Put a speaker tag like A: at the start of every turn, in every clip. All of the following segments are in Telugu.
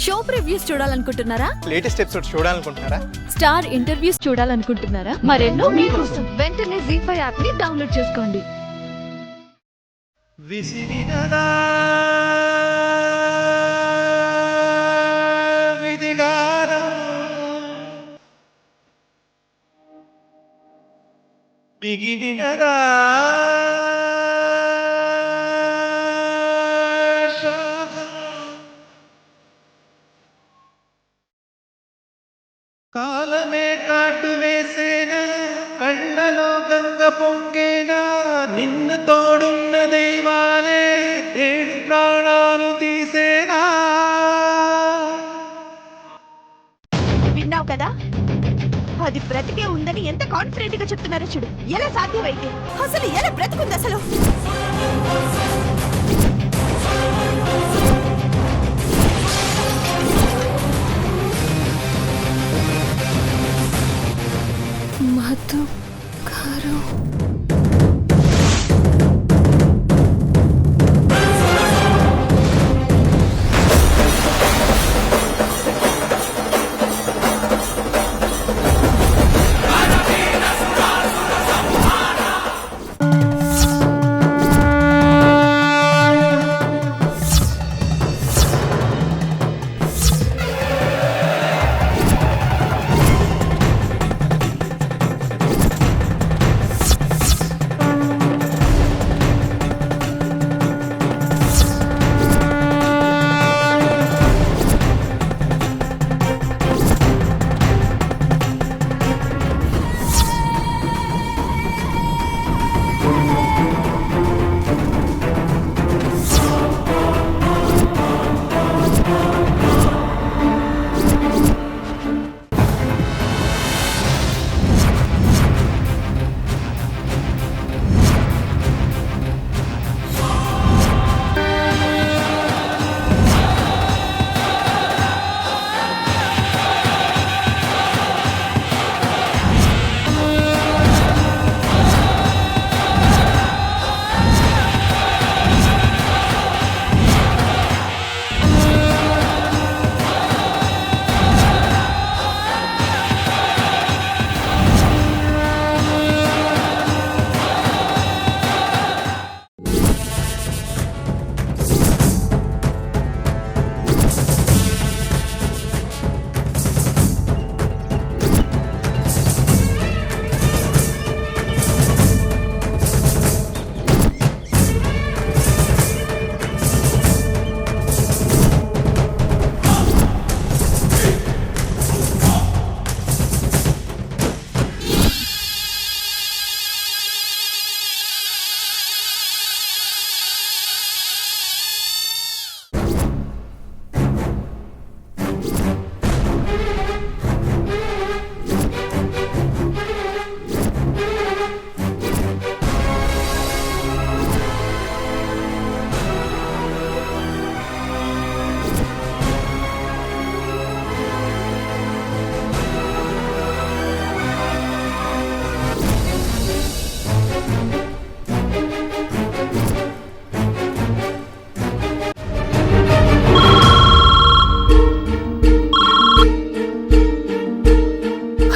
A: షో ప్రివ్యూస్ చూడాలనుకుంటున్నారా?
B: లేటెస్ట్ ఎపిసోడ్ చూడాలనుకుంటున్నారా?
A: స్టార్ ఇంటర్వ్యూస్ చూడాలనుకుంటున్నారా? మరెన్నో మీకోసం వెంటనే ZEE5 యాప్ ని డౌన్లోడ్ చేసుకోండి.
C: కాలమే కాటు వేసేనా, కళ్ళలో గంగ పొంగేనా, నిన్ను తోడున్న దైవాలే ఏడు ప్రాణాలు తీసేనా.
D: విన్నావు కదా, అది బ్రతికే ఉందని ఎంత కాన్ఫిడెంట్ గా చెప్తున్నారో చూడు. ఎలా సాధ్యమైతే? అసలు ఎలా బ్రతుకుంది అసలు?
A: మధు గారు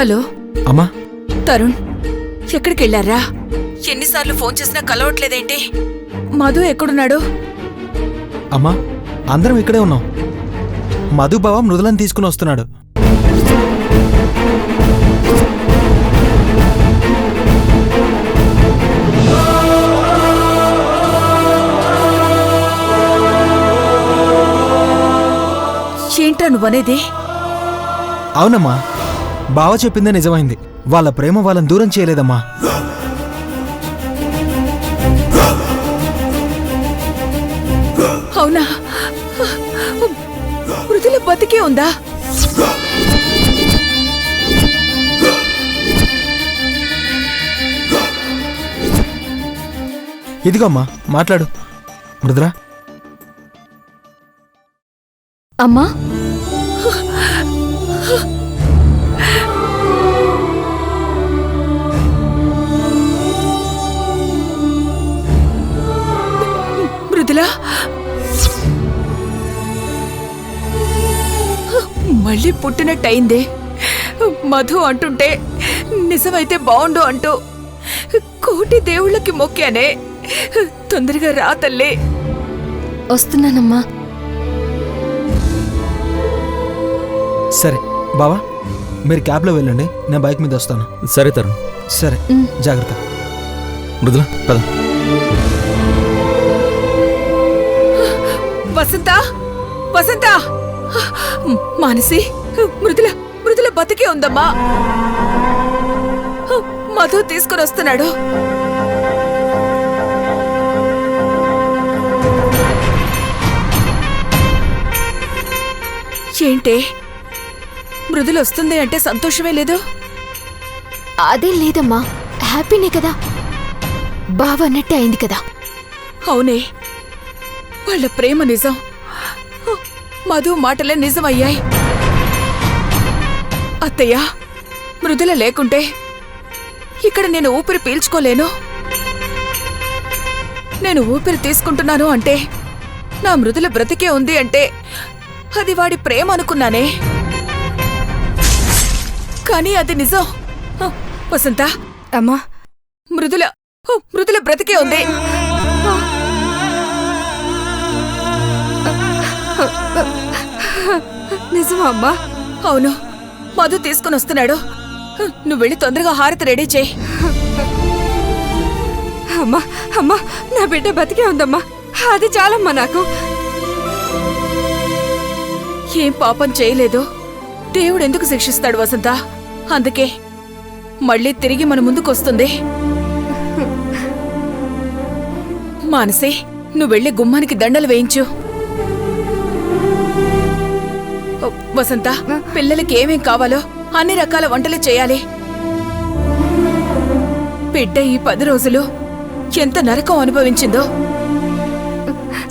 E: హలో
C: అమ్మా,
E: తరుణ్, ఎక్కడికి వెళ్ళారా? ఎన్నిసార్లు ఫోన్ చేసినా కలవట్లేదేంటి? మధు ఎక్కడున్నాడు?
C: అమ్మా, అందరం ఇక్కడే ఉన్నాం. మధు బావ మృదులను తీసుకుని వస్తున్నాడు.
E: ఏంట్రా నువ్వనేది?
C: అవునమ్మా, బావ చెప్పిందే నిజమైంది. వాళ్ళ ప్రేమ వాళ్ళని దూరం చేయలేదమ్మా.
E: అవునా? మృదుల బతికే ఉందా?
C: ఇదిగో అమ్మా, మాట్లాడు మృదులా.
A: అమ్మా,
E: మృదులా, మళ్ళీ పుట్టినట్టయిందే. మధు అంటుంటే నిజమైతే బావుండు అంటూ కోటి దేవుళ్ళకి మొక్కానే. తొందరగా రా తల్లి.
A: వస్తున్నానమ్మా.
C: సరే బావా, మీరు క్యాబ్లో వెళ్ళండి, నేను బైక్ మీద వస్తాను.
F: సరే తరుణ్.
C: సరే, జాగ్రత్త.
F: మృదుల పద.
E: వసంత, వసంత, మానసి, మృదుల బతికే ఉందమ్మా. మధు తీసుకుని వస్తున్నాడు. ఏంటే, మృదుల వస్తుంది అంటే సంతోషమే లేదు?
A: అదేం లేదమ్మా, హ్యాపీనే కదా. బావ అన్నట్టే అయింది కదా.
E: అవునే, వాళ్ళ ప్రేమ నిజం, మధు మాటలే నిజమయ్యాయి. అత్తయ్య, మృదుల లేకుంటే ఇక్కడ నేను ఊపిరి పీల్చుకోలేను. నేను ఊపిరి తీసుకుంటున్నాను అంటే, నా మృదుల బ్రతికే ఉంది అంటే అది వాడి ప్రేమ అనుకున్నానే. కానీ అది నిజం. వసంత,
A: అమ్మా,
E: మృదుల బ్రతికే ఉంది.
A: నిజమా అమ్మా?
E: అవును, మధు తీసుకుని వస్తున్నాడు. నువ్వు వెళ్ళి తొందరగా హారతి రెడీ చేయి.
A: అమ్మా, అమ్మా, నా బిడ్డ బతికే ఉందమ్మా. అది చాలమ్మా నాకు.
E: ఏం పాపం చేయలేదు, దేవుడు ఎందుకు శిక్షిస్తాడు వసంత? అందుకే మళ్ళీ తిరిగి మన ముందుకొస్తుంది. మానసి, నువ్వు వెళ్ళి గుమ్మానికి దండలు వేయించు. వసంత, పిల్లలకి ఏమేం కావాలో అన్ని రకాల వంటలు చేయాలి. బిడ్డ ఈ 10 రోజులు ఎంత నరకం అనుభవించిందో.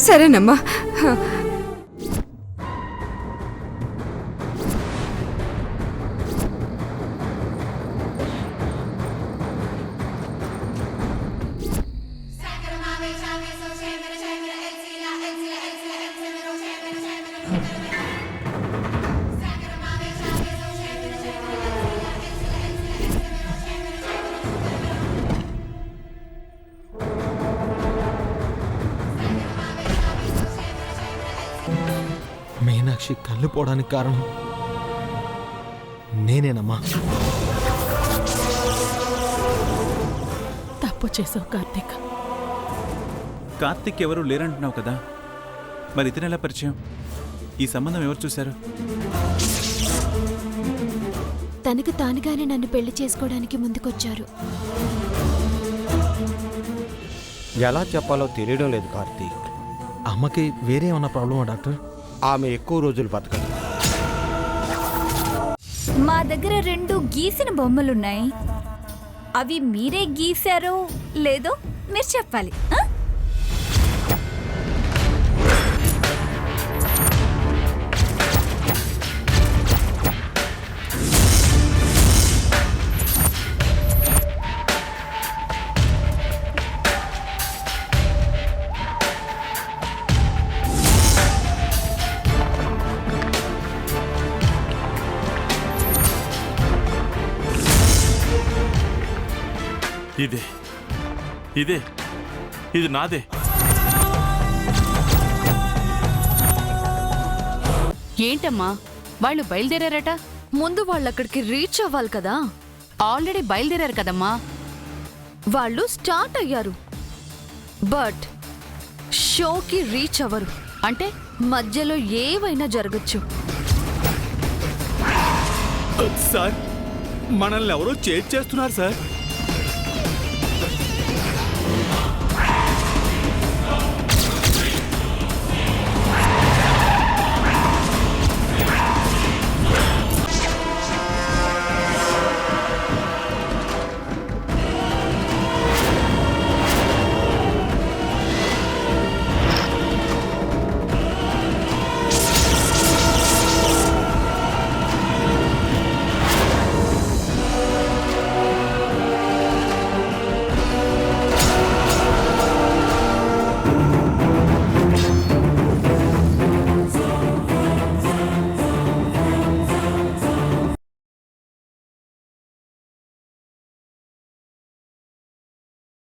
A: సరేనమ్మా.
C: మీనాక్షి కళ్ళు పోవడానికి కారణం నేనేనమ్మా.
E: తప్పు చేసావు కార్తీక్.
F: కార్తీక్ ఎవరు లేరంటున్నావు కదా, మరి ఇతనెలా పరిచయం? ఈ సంబంధం ఎవరు చూశారు?
A: తనకు తానుగానే నన్ను పెళ్లి చేసుకోవడానికి ముందుకొచ్చారు.
G: ఎలా చెప్పాలో తెలియడం లేదు కార్తీక్.
C: అమ్మకి వేరే ఏమన్నా ప్రాబ్లమా డాక్టర్?
G: ఆమె ఎక్కువ రోజులు బతకదు.
H: మా దగ్గర 2 గీసిన బొమ్మలున్నాయి. అవి మీరే గీశారో లేదో మీరు చెప్పాలి.
I: ఇది నాదే.
J: ఏంటమ్మా, వాళ్ళు బయలుదేరారట?
A: ముందు వాళ్ళు అక్కడికి రీచ్ అవ్వాలి కదా.
J: ఆల్రెడీ బయలుదేరారు కదమ్మా.
A: వాళ్ళు స్టార్ట్ అయ్యారు, బట్ షోకి రీచ్ అవ్వరు.
J: అంటే
A: మధ్యలో ఏవైనా జరగచ్చు.
I: సార్, మనల్ని ఎవరో చేస్తున్నారు సార్.